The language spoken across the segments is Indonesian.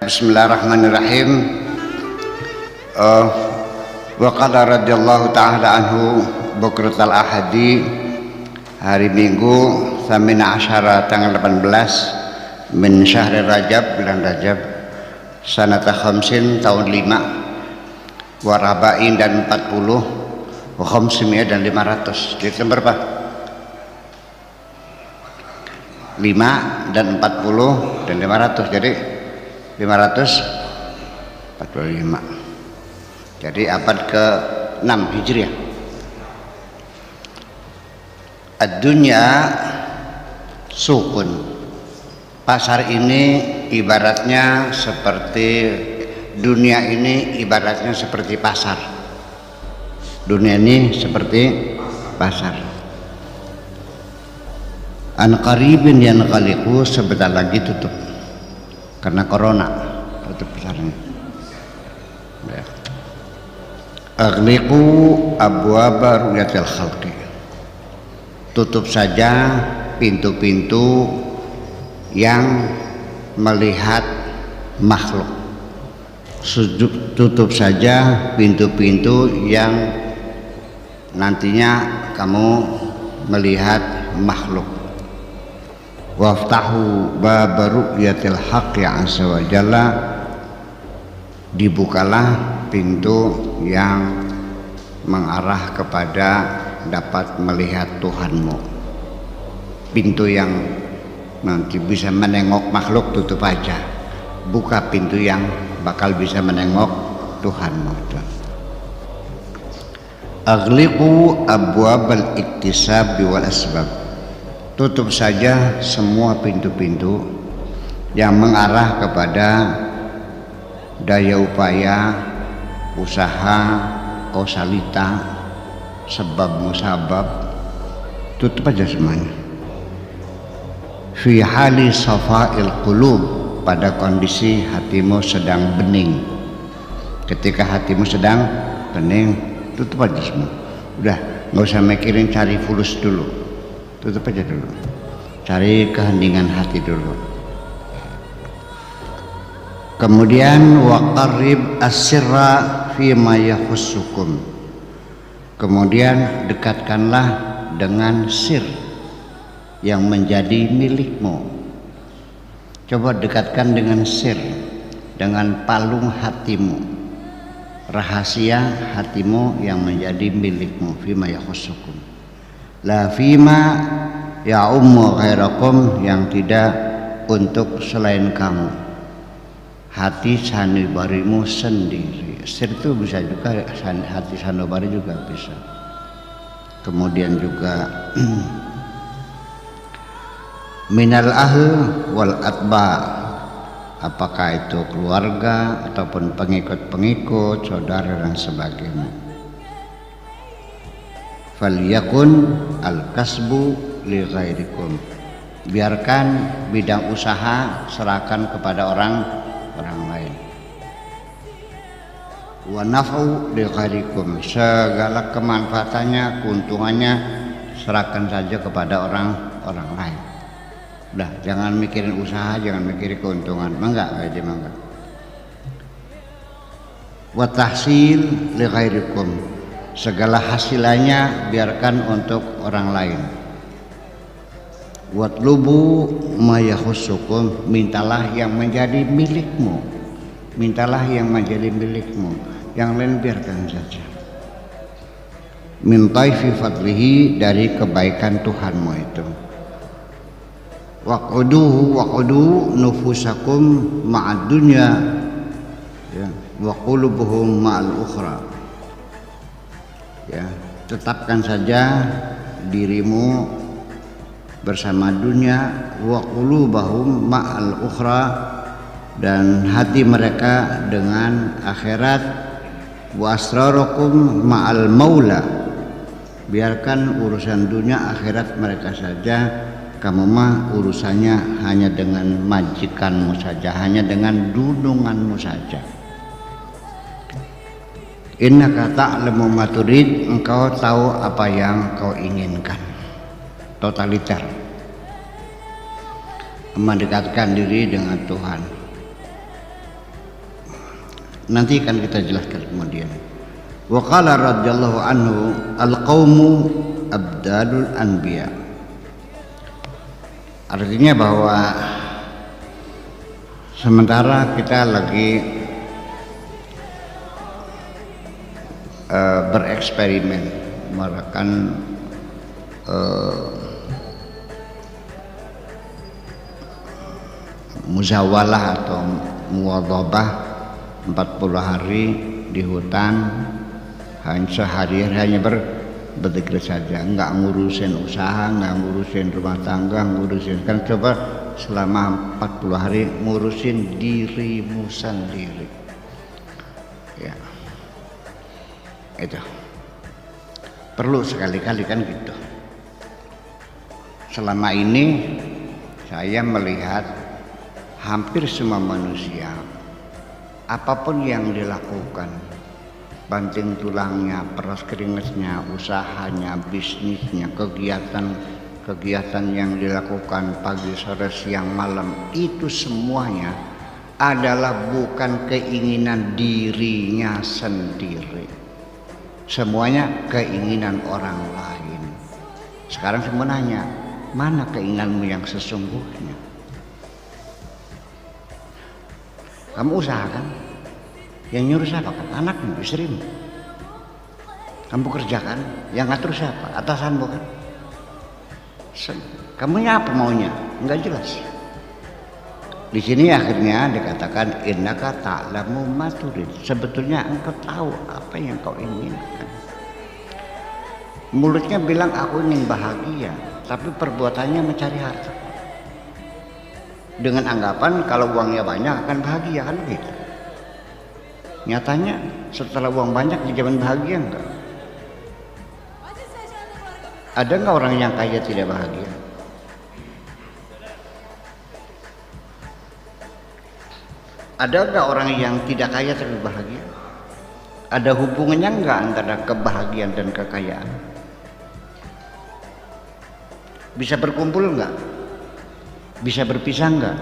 Bismillahirrahmanirrahim. Wa qala radhiyallahu ta'ala anhu bukratal ahadi, hari Minggu Thamina Asyara tanggal 18 min syahri Rajab, bulan Rajab, sanata khamsin tahun 5 waraba'in dan 40 wa khamsimiyah dan 500. Jadi berapa? 5 dan 40 dan 500, jadi 545. Jadi abad ke-6 Hijriah. Ad-dunya sukun. Pasar ini ibaratnya seperti dunia ini, ibaratnya seperti pasar. Dunia ini seperti pasar. An qaribin yanqaliqu, sebentar lagi tutup karena corona, tutup pasarnya. Ya. Aghliqu abwaba ru'yatil khalqi, tutup saja pintu-pintu yang melihat makhluk. Tutup saja pintu-pintu yang nantinya kamu melihat makhluk. Waftahu bab ru'yatil haqqi azza wa jalla, dibukalah pintu yang mengarah kepada dapat melihat Tuhanmu. Pintu yang nanti bisa menengok makhluk tutup aja, buka pintu yang bakal bisa menengok Tuhanmu. Aghliqu abwabal iktisab wal asbab, tutup saja semua pintu-pintu yang mengarah kepada daya upaya, usaha, kausalita, sebab musabab, tutup aja semuanya. Fi hali safa'il qulub, pada kondisi hatimu sedang bening. Ketika hatimu sedang bening, tutup aja semua. Udah, nggak usah mikirin cari fulus dulu. Tutup aja dulu, cari keheningan hati dulu. Kemudian waqarrib as-sirra fi ma yakhussukum, kemudian dekatkanlah dengan sir yang menjadi milikmu. Coba dekatkan dengan sir, dengan palung hatimu, rahasia hatimu yang menjadi milikmu. Fi ma yakhussukum, la fima ya ummu ghairakum, yang tidak untuk selain kamu, hati sanubarimu sendiri. Sir itu bisa juga hati sanubari juga bisa. Kemudian juga minal ahl wal atba, apakah itu keluarga ataupun pengikut-pengikut, saudara dan sebagainya. Falyakun al-kasbu li ghairikum, biarkan bidang usaha serahkan kepada orang lain. Wa naf'u li ghairikum, segala kemanfaatannya, keuntungannya serahkan saja kepada orang lain. Udah, jangan mikirin usaha, jangan mikirin keuntungan. Enggak, kayak mangga. Wa tahsil li ghairikum, segala hasilannya biarkan untuk orang lain. Watlubu ma yakhussukum, mintalah yang menjadi milikmu, mintalah yang menjadi milikmu, yang lain biarkan saja. Min taifi fadlihi, dari kebaikan Tuhanmu itu. Waqudu nufusakum ma'ad dunya, ya, wa qulubuhum ma'al ukhra, ya, tetapkan saja dirimu bersama dunia, wa qulubahum ma'al ukhra, dan hati mereka dengan akhirat. Wa asrarukum ma'al maula, biarkan urusan dunia akhirat mereka saja, kamu mah urusannya hanya dengan majikanmu saja, hanya dengan dununganmu saja. Innaka ta'lamu ma turid, engkau tahu apa yang kau inginkan. Totaliter, mendekatkan diri dengan Tuhan. Nanti akan kita jelaskan kemudian. Wa qala radhiyallahu anhu al-qaumu abdalul anbiya. Artinya bahwa sementara kita lagi bereksperimen melakukan muzawalah atau muwadhabah 40 hari di hutan, hanya sehari hanya berzikir saja, nggak ngurusin usaha, nggak ngurusin rumah tangga, ngurusin, kan coba selama 40 hari ngurusin dirimu sendiri, ya itu perlu sekali-kali kan gitu. Selama ini saya melihat hampir semua manusia, apapun yang dilakukan, banting tulangnya, peras keringatnya, usahanya, bisnisnya, kegiatan yang dilakukan pagi, sore, siang, malam, itu semuanya adalah bukan keinginan dirinya sendiri, semuanya keinginan orang lain. Sekarang semua nanya, mana keinginanmu yang sesungguhnya? Kamu usahakan, yang nyuruh siapa? Kan anakmu, istrimu. Kamu kerjakan, yang ngatur siapa? Atasanmu kan. Kamunya apa maunya? Enggak jelas. Di sini akhirnya dikatakan innaka ta'lamu ma turid. Sebetulnya engkau tahu apa yang kau inginkan. Mulutnya bilang aku ingin bahagia, tapi perbuatannya mencari harta. Dengan anggapan kalau uangnya banyak akan bahagia, kan begitu. Nyatanya setelah uang banyak dijamin bahagia enggak? Ada enggak orang yang kaya tidak bahagia? Ada enggak orang yang tidak kaya tapi bahagia? Ada hubungannya enggak antara kebahagiaan dan kekayaan? Bisa berkumpul enggak? Bisa berpisah enggak?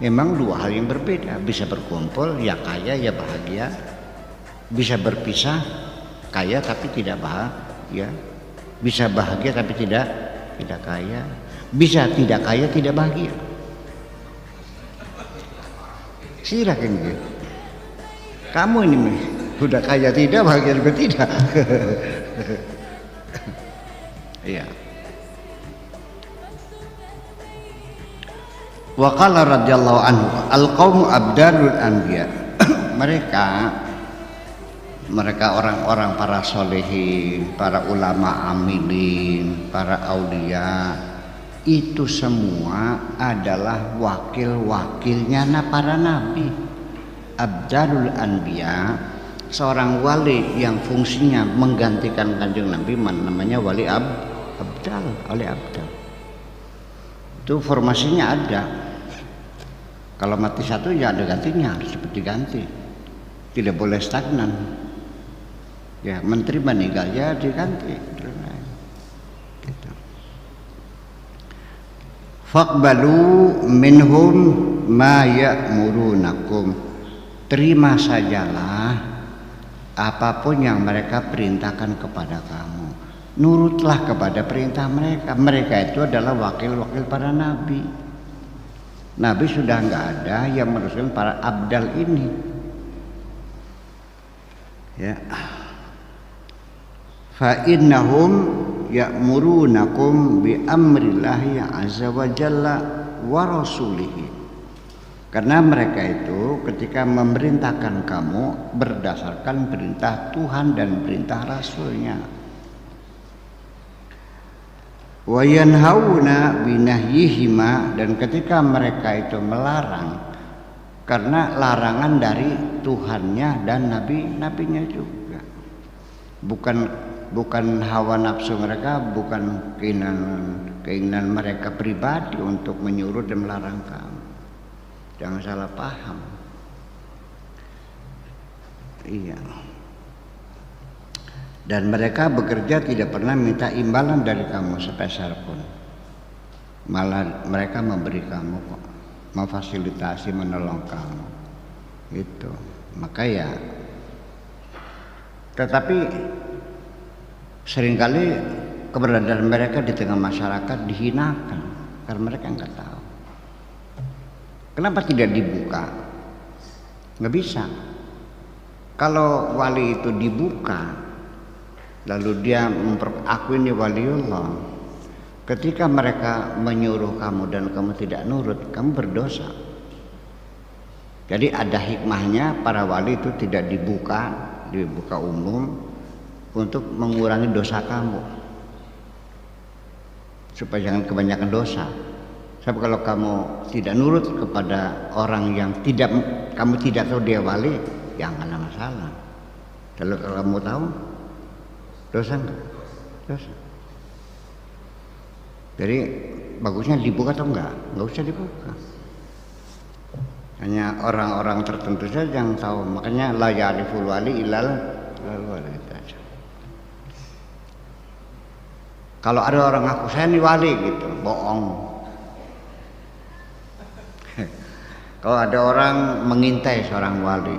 Memang dua hal yang berbeda. Bisa berkumpul ya kaya ya bahagia. Bisa berpisah kaya tapi tidak bahagia. Bisa bahagia tapi tidak kaya. Bisa tidak kaya tidak bahagia. Silakan gitu. Kamu ini sudah kaya tidak, bahagia juga tidak. Iya. Wa qala radhiyallahu anhu al-qaumu abdalul anbiya. mereka orang-orang para solehin, para ulama amilin, para aulia, itu semua adalah wakil-wakilnya para nabi. Abdalul anbiya, seorang wali yang fungsinya menggantikan kanjeng Nabi, namanya wali abdal, wali abdal. Itu formasinya ada. Kalau mati satu ya ada gantinya, harus seperti ganti. Tidak boleh stagnan. Ya, menteri meninggal ya diganti. Gitu. Faqbalu minhum ma ya'murunakum. Terima sajalah apapun yang mereka perintahkan kepada kamu. Nurutlah kepada perintah mereka. Mereka itu adalah wakil-wakil para nabi. Nabi sudah nggak ada yang meneruskan para abdal ini. Ya. Fa innahum ya'murunakum bi amrillahi azza wa jalla wa rasulihi. Karena mereka itu ketika memerintahkan kamu berdasarkan perintah Tuhan dan perintah Rasulnya. Wa yanhauna binahyihima, dan ketika mereka itu melarang karena larangan dari Tuhannya dan nabinya juga. Bukan hawa nafsu mereka, bukan keinginan mereka pribadi untuk menyuruh dan melarang kamu. Jangan salah paham. Iya. Dan mereka bekerja tidak pernah minta imbalan dari kamu sepeser pun. Malah mereka memberi kamu kok, memfasilitasi, menolong kamu. Itu. Maka ya, tetapi seringkali keberadaan mereka di tengah masyarakat dihinakan karena mereka nggak tahu. Kenapa tidak dibuka? Nggak bisa. Kalau wali itu dibuka, lalu dia memperakui ini waliullah, ketika mereka menyuruh kamu dan kamu tidak nurut, kamu berdosa. Jadi ada hikmahnya para wali itu tidak dibuka umum untuk mengurangi dosa kamu, supaya jangan kebanyakan dosa. Sebab kalau kamu tidak nurut kepada orang yang kamu tidak tahu dia wali, ya nggak ada masalah. Kalau kamu tahu, dosa nggak? Dosa. Jadi bagusnya dibuka atau enggak? Nggak usah dibuka. Hanya orang-orang tertentu saja yang tahu. Makanya la ya'riful wali illal wali. Kalau ada orang ngaku saya ini wali gitu, bohong. Kalau ada orang mengintai seorang wali,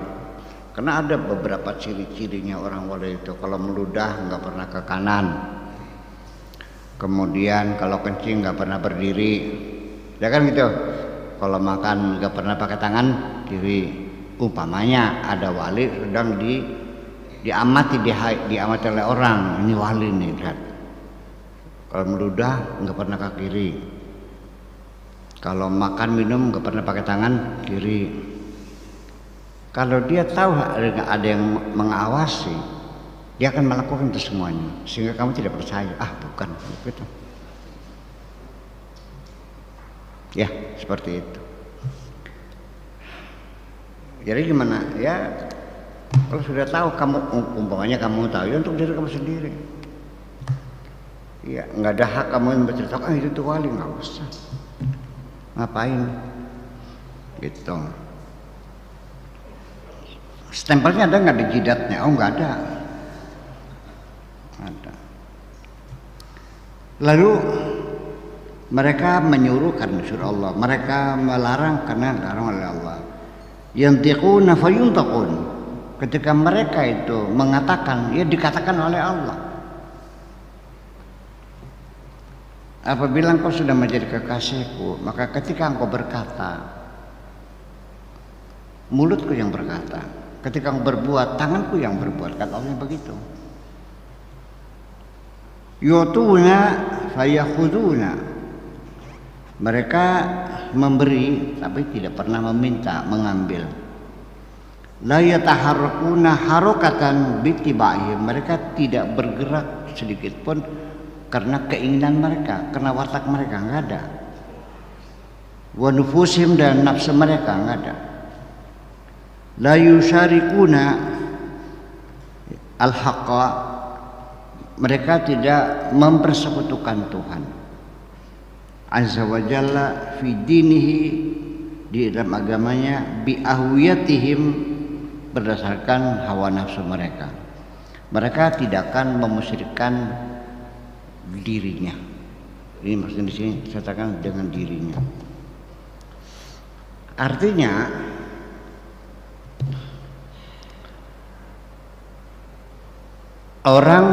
karena ada beberapa ciri-cirinya orang wali itu. Kalau meludah nggak pernah ke kanan, kemudian kalau kencing nggak pernah berdiri, ya kan gitu. Kalau makan nggak pernah pakai tangan kiri. Umpamanya ada wali sedang diamati oleh orang, ini wali nih, lihat. Kalau meludah nggak pernah ke kiri. Kalau makan minum nggak pernah pakai tangan kiri. Kalau dia tahu ada yang mengawasi, dia akan melakukan itu semuanya, sehingga kamu tidak percaya. Bukan begitu. Ya seperti itu. Jadi gimana? Ya kalau sudah tahu, kamu umpamanya kamu tahu, ya untuk diri kamu sendiri. Ya nggak ada hak kamu yang bercerita, itu tuh wali, nggak usah. Ngapain gitu. Stempelnya ada nggak di jidatnya? Nggak ada. Lalu mereka menyuruh karena disuruh Allah, mereka melarang karena dilarang oleh Allah. Yantiquna fayuntaqun. Ketika mereka itu mengatakan, ya dikatakan oleh Allah. Apabila engkau sudah menjadi kekasihku, maka ketika engkau berkata, mulutku yang berkata. Ketika engkau berbuat, tanganku yang berbuat. Kata Allah begitu. Yutuna fayakhuduna. Mereka memberi tapi tidak pernah meminta, mengambil. La yataharrakuna harakatan bittiba'i. Mereka tidak bergerak sedikit pun karena keinginan mereka, karena watak mereka nggak ada. Wa nufusim, dan nafsu mereka nggak ada. La yusharikuna al-haqqa. Mereka tidak mempersekutukan Tuhan Azza wa Jalla fi dinihi, di dalam agamanya, bi ahwiyatihim, berdasarkan hawa nafsu mereka. Mereka tidak akan memusyrikkan dirinya. Ini maksudnya di sini saya katakan dengan dirinya. Artinya orang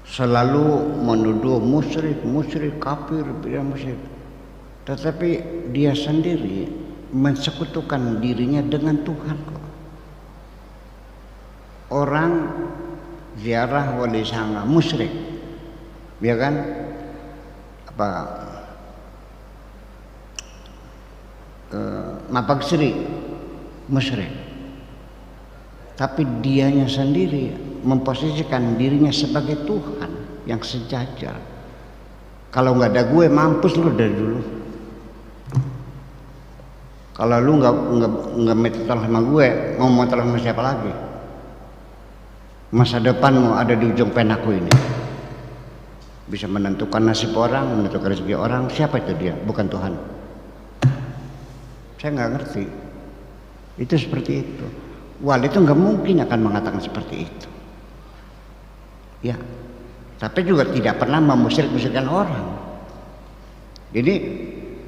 selalu menuduh musyrik, kafir, bilang musyrik. Tetapi dia sendiri mensekutukan dirinya dengan Tuhan kok. Orang ziarah wali sanga musyrik, ya kan? Mapag Sri musyrik. Tapi dianya sendiri memposisikan dirinya sebagai Tuhan yang sejajar. Kalau nggak ada gue, mampus lu dari dulu. Kalau lu nggak minta tolong sama gue, mau tolong sama siapa lagi? Masa depanmu ada di ujung penaku ini. Bisa menentukan nasib orang, menentukan rezeki orang. Siapa itu dia? Bukan Tuhan. Saya nggak ngerti. Itu seperti itu. Wali itu nggak mungkin akan mengatakan seperti itu. Ya, tapi juga tidak pernah memusyrik-musyrikan orang. Jadi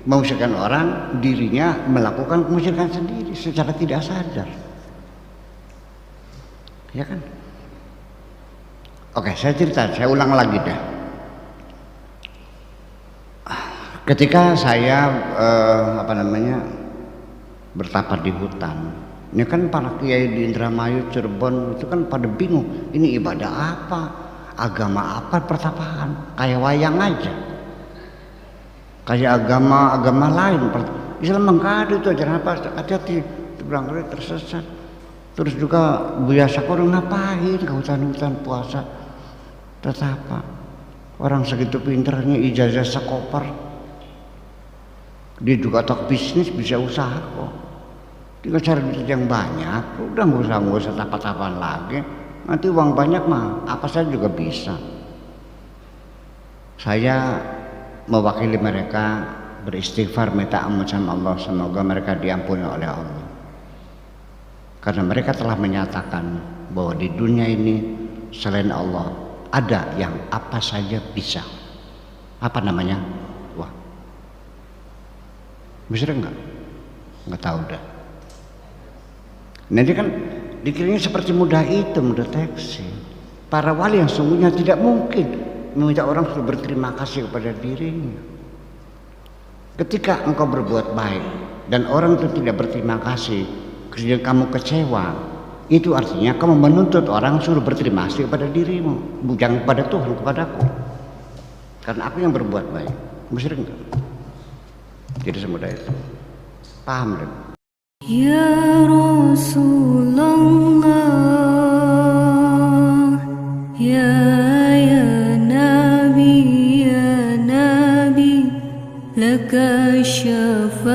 memusyrikan orang, dirinya melakukan kemusyrikan sendiri secara tidak sadar. Ya kan? Oke, saya ulang lagi dah. Ketika saya bertapa di hutan, ini kan para kiai di Indramayu, Cirebon itu kan pada bingung, ini ibadah apa, agama apa pertapaan, kayak wayang aja, kayak agama lain. Islam enggak ada itu ajaran apa, hati-hati barangkali tersesat. Terus juga Buya Sakur ngapain ke hutan-hutan puasa, tetapa orang segitu pinternya, ijazah sekoper, dia juga tak bisnis, bisa usaha kok. Dia cari duit yang banyak, udah nggak usah tapa-tapaan lagi. Nanti uang banyak mah apa saja juga bisa. Saya mewakili mereka beristighfar, minta ampun sama Allah, semoga mereka diampuni oleh Allah. Karena mereka telah menyatakan bahwa di dunia ini selain Allah ada yang apa saja bisa. Apa namanya? Wah, bisa enggak? Enggak tahu dah. Nanti kan dikiranya seperti mudah itu mendeteksi. Para wali yang sungguhnya tidak mungkin meminta orang sudah berterima kasih kepada dirinya. Ketika engkau berbuat baik dan orang itu tidak berterima kasih, kemudian kamu kecewa, itu artinya kamu menuntut orang suruh berterima kasih kepada dirimu, bukan kepada Tuhan, kepadaku. Karena aku yang berbuat baik. Musyrik enggak? Tidak semudah itu. Paham deh. Ya Rasulullah, ya Nabi, laka syafa'ah,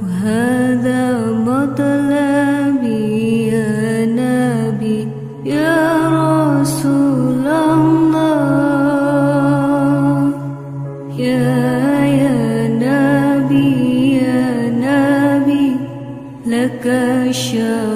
wa hadha matlabi ya Nabi, ya Rasulullah, ya Nabi, laka syafa'ah.